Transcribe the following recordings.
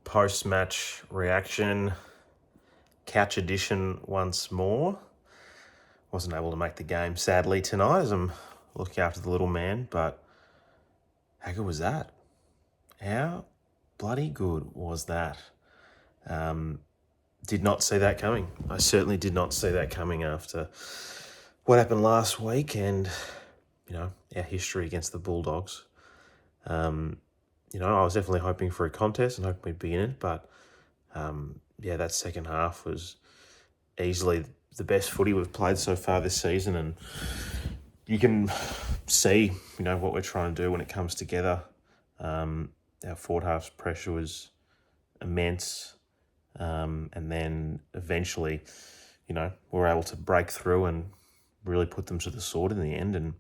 Post-match reaction, couch edition once more. Wasn't able to make the game, sadly, tonight as I'm looking after the little man, but how good was that? How bloody good was that? Did not see that coming. I certainly did not see that coming after what happened last week and, our history against the Bulldogs. I was definitely hoping for a contest and hoping we'd be in it, but that second half was easily the best footy we've played so far this season, and you can see, what we're trying to do when it comes together. Our forward half's pressure was immense, and then eventually, we're able to break through and really put them to the sword in the end, and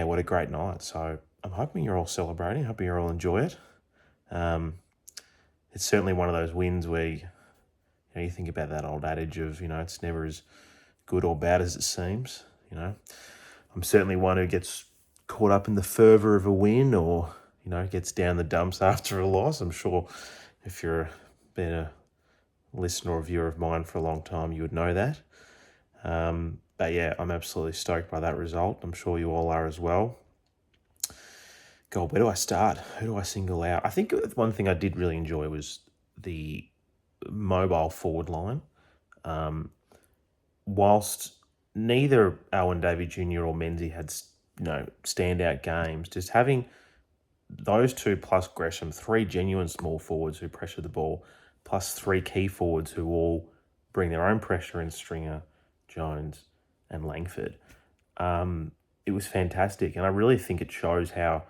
what a great night. So I'm hoping you're all celebrating, hoping you all enjoy it. It's certainly one of those wins where you think about that old adage of, it's never as good or bad as it seems. I'm certainly one who gets caught up in the fervour of a win or, gets down the dumps after a loss. I'm sure if you're been a listener or viewer of mine for a long time, you would know that. But I'm absolutely stoked by that result. I'm sure you all are as well. God, where do I start? Who do I single out? I think one thing I did really enjoy was the mobile forward line. Whilst neither Alwyn Davey Jr. or Menzies had, standout games, just having those two plus Gresham, three genuine small forwards who pressure the ball, plus three key forwards who all bring their own pressure in Stringer, Jones and Langford. It was fantastic, and I really think it shows how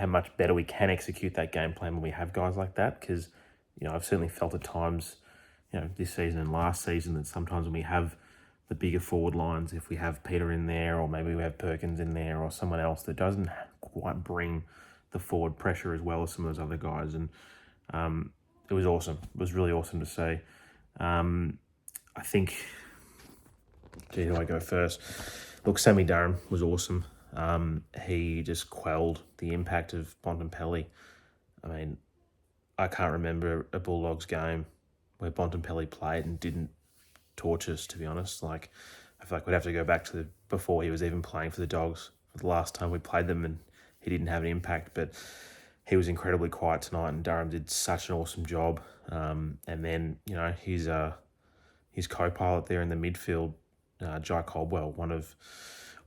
much better we can execute that game plan when we have guys like that, because, I've certainly felt at times, this season and last season, that sometimes when we have the bigger forward lines, if we have Peter in there or maybe we have Perkins in there or someone else that doesn't quite bring the forward pressure as well as some of those other guys. And it was awesome. It was really awesome to see. I think, who do I go first? Look, Sammy Durham was awesome. He just quelled the impact of Bontempelli. I mean, I can't remember a Bulldogs game where Bontempelli played and didn't torch us, to be honest. I feel like we'd have to go back to before he was even playing for the Dogs, for the last time we played them, and he didn't have an impact. But he was incredibly quiet tonight, and Durham did such an awesome job. And then, his co-pilot there in the midfield, Jai Caldwell, one of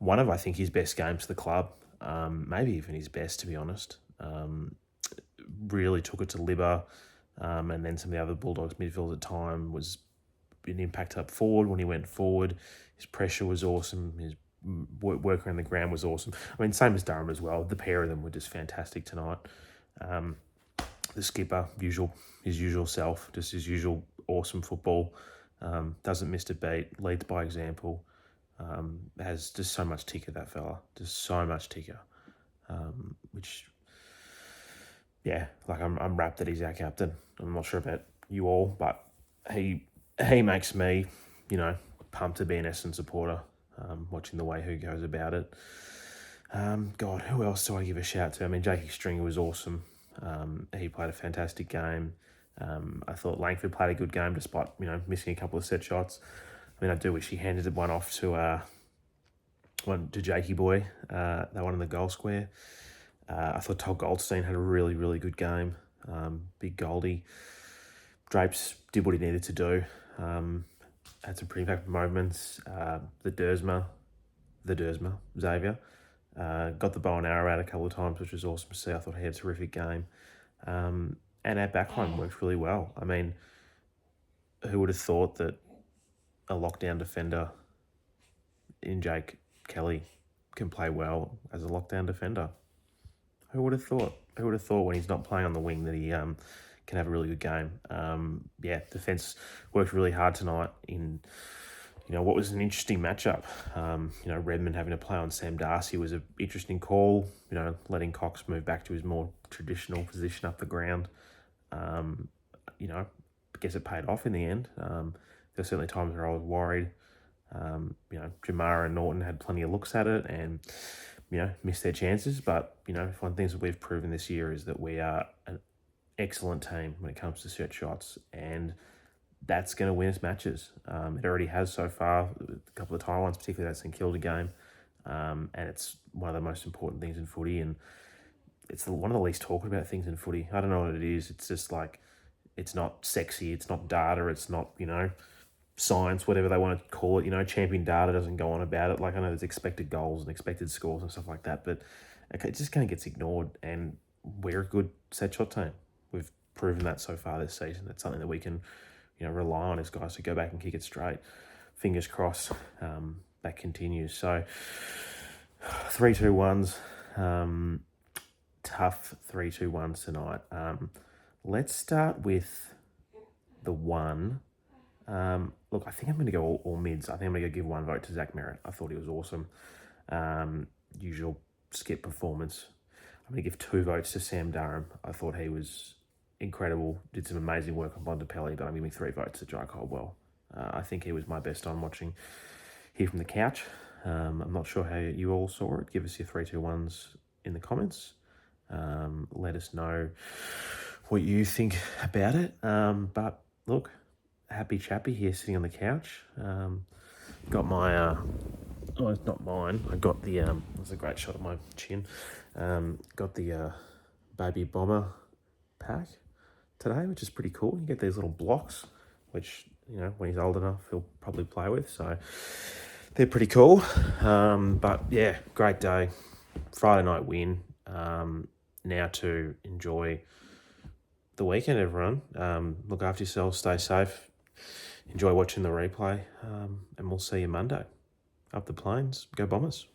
I think his best games for the club, maybe even his best, to be honest. Really took it to Libba, and then some of the other Bulldogs midfield at the time was an impact up forward. When he went forward, his pressure was awesome. His work around the ground was awesome. I mean, same as Durham as well. The pair of them were just fantastic tonight. The skipper, his usual self, just his usual awesome football. Doesn't miss a beat, leads by example. Has just so much ticker, that fella. Just so much ticker. I'm rapt that he's our captain. I'm not sure about you all, but he makes me, pumped to be an Essendon supporter, watching the way he goes about it. God, who else do I give a shout to? I mean, Jakey Stringer was awesome. He played a fantastic game. I thought Langford played a good game despite, missing a couple of set shots. I mean, I do wish he handed one off to Jakey boy, that one in the goal square. I thought Todd Goldstein had a really, really good game. Big Goldie. Drapes did what he needed to do. Had some pretty impactful moments. The Dersma, Xavier, got the bow and arrow out a couple of times, which was awesome to see. I thought he had a terrific game. And our backline worked really well. I mean, who would have thought that a lockdown defender in Jake Kelly can play well as a lockdown defender? Who would have thought? Who would have thought when he's not playing on the wing that he can have a really good game? Defence worked really hard tonight in, what was an interesting matchup. Redmond having to play on Sam Darcy was an interesting call. Letting Cox move back to his more traditional position up the ground. I guess it paid off in the end. There were certainly times where I was worried. Jamara and Norton had plenty of looks at it and, missed their chances. But, one of the things that we've proven this year is that we are excellent team when it comes to set shots, and that's going to win us matches. It already has so far, a couple of tie ones, particularly that St Kilda game, and it's one of the most important things in footy, and it's one of the least talked about things in footy. I don't know what it is. It's just like, it's not sexy, it's not data, it's not, science, whatever they want to call it. Champion data doesn't go on about it. Like, I know there's expected goals and expected scores and stuff like that, but it just kind of gets ignored, and we're a good set shot team. We've proven that so far this season. That's something that we can, rely on as guys to go back and kick it straight. Fingers crossed that continues. So 3-2-1s, tough 3-2-1s tonight. Let's start with the one. Look, I think I'm going to go all mids. I think I'm going to give one vote to Zach Merritt. I thought he was awesome. Usual skip performance. I'm going to give 2 votes to Sam Durham. I thought he was incredible. Did some amazing work on Bontempelli, but I'm giving 3 votes to Jai Caldwell. I think he was my best on watching here from the couch. I'm not sure how you all saw it. Give us your 3-2-1s in the comments. Let us know what you think about it. But look, happy chappy here sitting on the couch. Got my oh, it's not mine. I got the that's a great shot of my chin. Got the baby bomber pack today, which is pretty cool. You get these little blocks, which when he's old enough he'll probably play with. So they're pretty cool. But yeah, great day. Friday night win. Now to enjoy the weekend, everyone. Look after yourselves, stay safe, enjoy watching the replay, and we'll see you Monday. Up the plains, go Bombers.